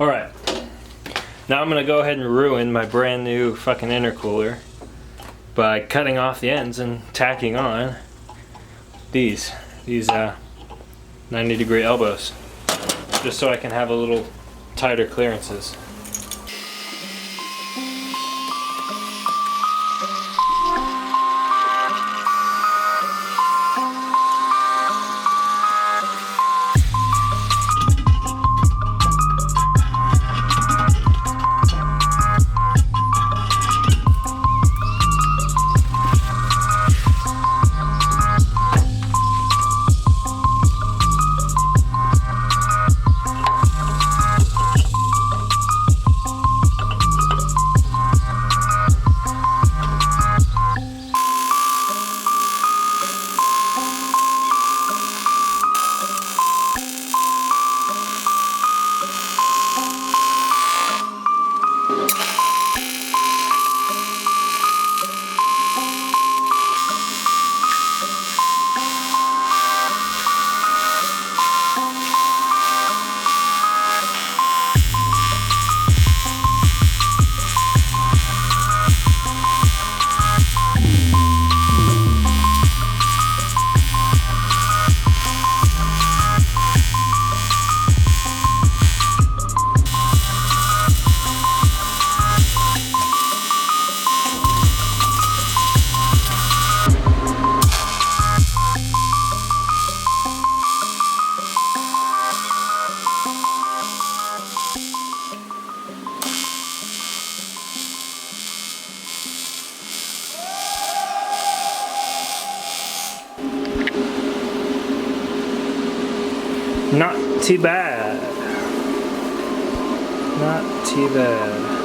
Alright, now I'm gonna go ahead and ruin my brand new fucking intercooler by cutting off the ends and tacking on these 90-degree elbows, just so I can have a little tighter clearances. Not too bad. Not too bad.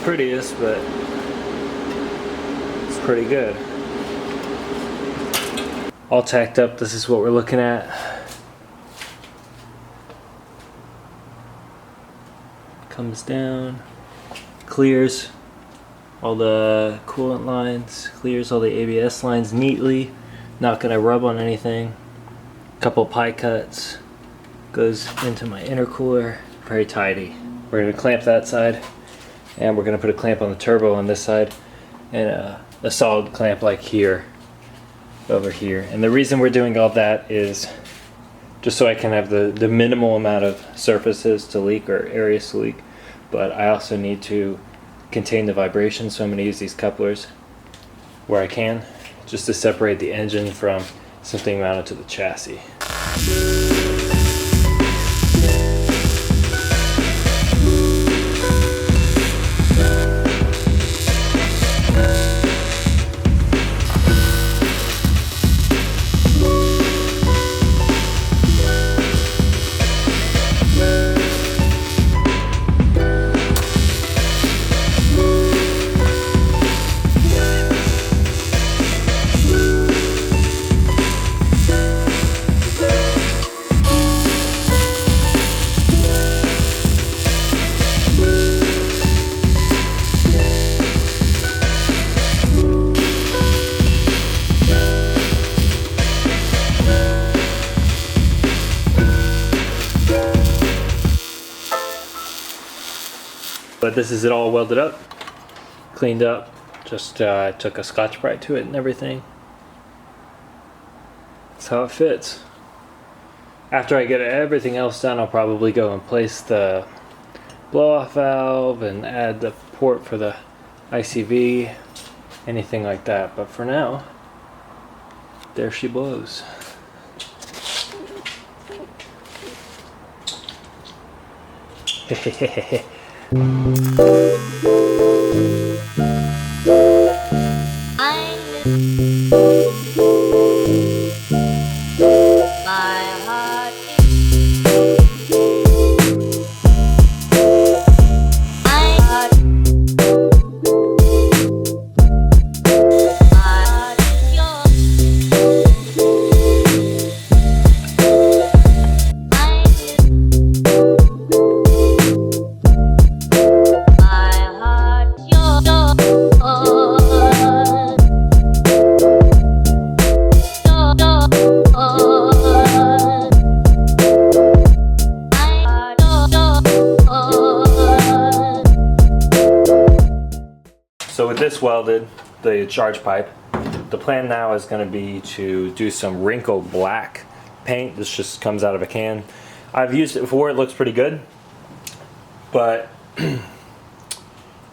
Prettiest, but it's pretty good. All tacked up, this is what we're looking at. Comes down, clears all the coolant lines, clears all the ABS lines neatly, not gonna rub on anything. Couple pie cuts, goes into my intercooler, very tidy. We're gonna clamp that side, and we're going to put a clamp on the turbo on this side and a solid clamp like here, over here. And the reason we're doing all that is just so I can have the minimal amount of surfaces to leak or areas to leak, but I also need to contain the vibration, so I'm going to use these couplers where I can, just to separate the engine from something mounted to the chassis. But this is it all welded up, cleaned up. Just took a Scotch-Brite to it and everything. That's how it fits. After I get everything else done, I'll probably go and place the blow-off valve and add the port for the ICV, anything like that. But for now, there she blows. So with this welded, the charge pipe, the plan now is going to be to do some Wrinkle Black paint. This just comes out of a can. I've used it before, it looks pretty good, but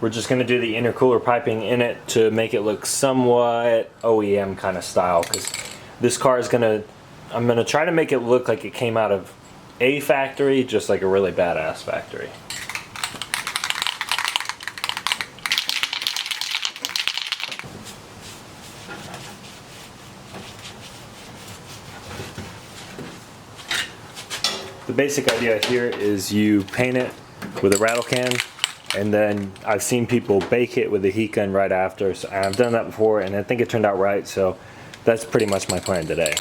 we're just going to do the intercooler piping in it to make it look somewhat OEM kind of style, because this car is I'm going to try to make it look like it came out of a factory, just like a really badass factory. The basic idea here is you paint it with a rattle can, and then I've seen people bake it with a heat gun right after. So I've done that before and I think it turned out right, so that's pretty much my plan today.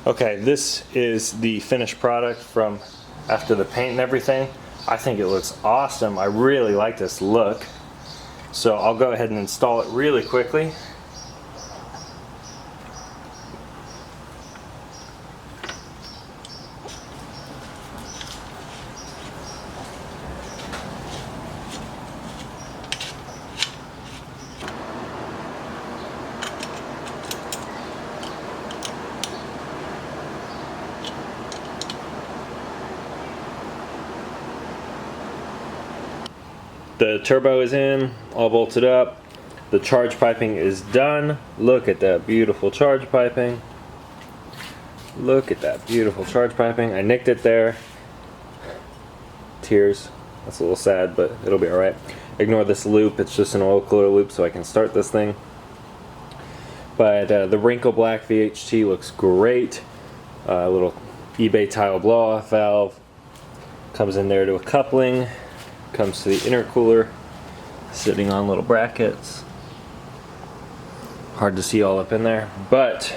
Okay, this is the finished product from after the paint and everything. I think it looks awesome. I really like this look. So I'll go ahead and install it really quickly. The turbo is in, all bolted up. The charge piping is done. Look at that beautiful charge piping. Look at that beautiful charge piping. I nicked it there. Tears. That's a little sad, but it'll be alright. Ignore this loop. It's just an oil cooler loop so I can start this thing. But the Wrinkle Black VHT looks great. Little eBay tile blow-off valve. Comes in there to a coupling. Comes to the intercooler, sitting on little brackets. Hard to see all up in there, but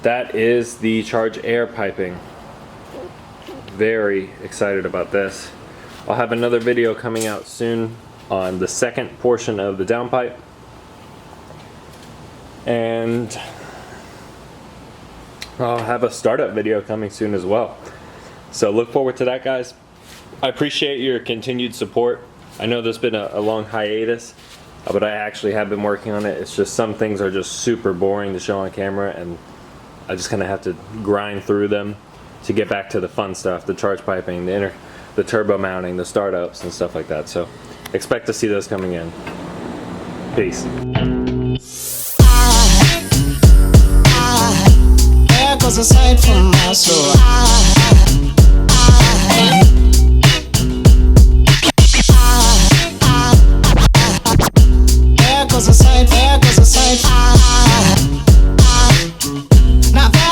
that is the charge air piping. Very excited about this. I'll have another video coming out soon on the second portion of the downpipe, and I'll have a startup video coming soon as well. So look forward to that, guys. I appreciate your continued support. I know there's been a long hiatus, but I actually have been working on it. It's just some things are just super boring to show on camera, and I just kind of have to grind through them to get back to the fun stuff, the charge piping, the turbo mounting, the startups and stuff like that. So expect to see those coming in. Peace. There goes a sight from my soul. There goes a sight, there goes a sight.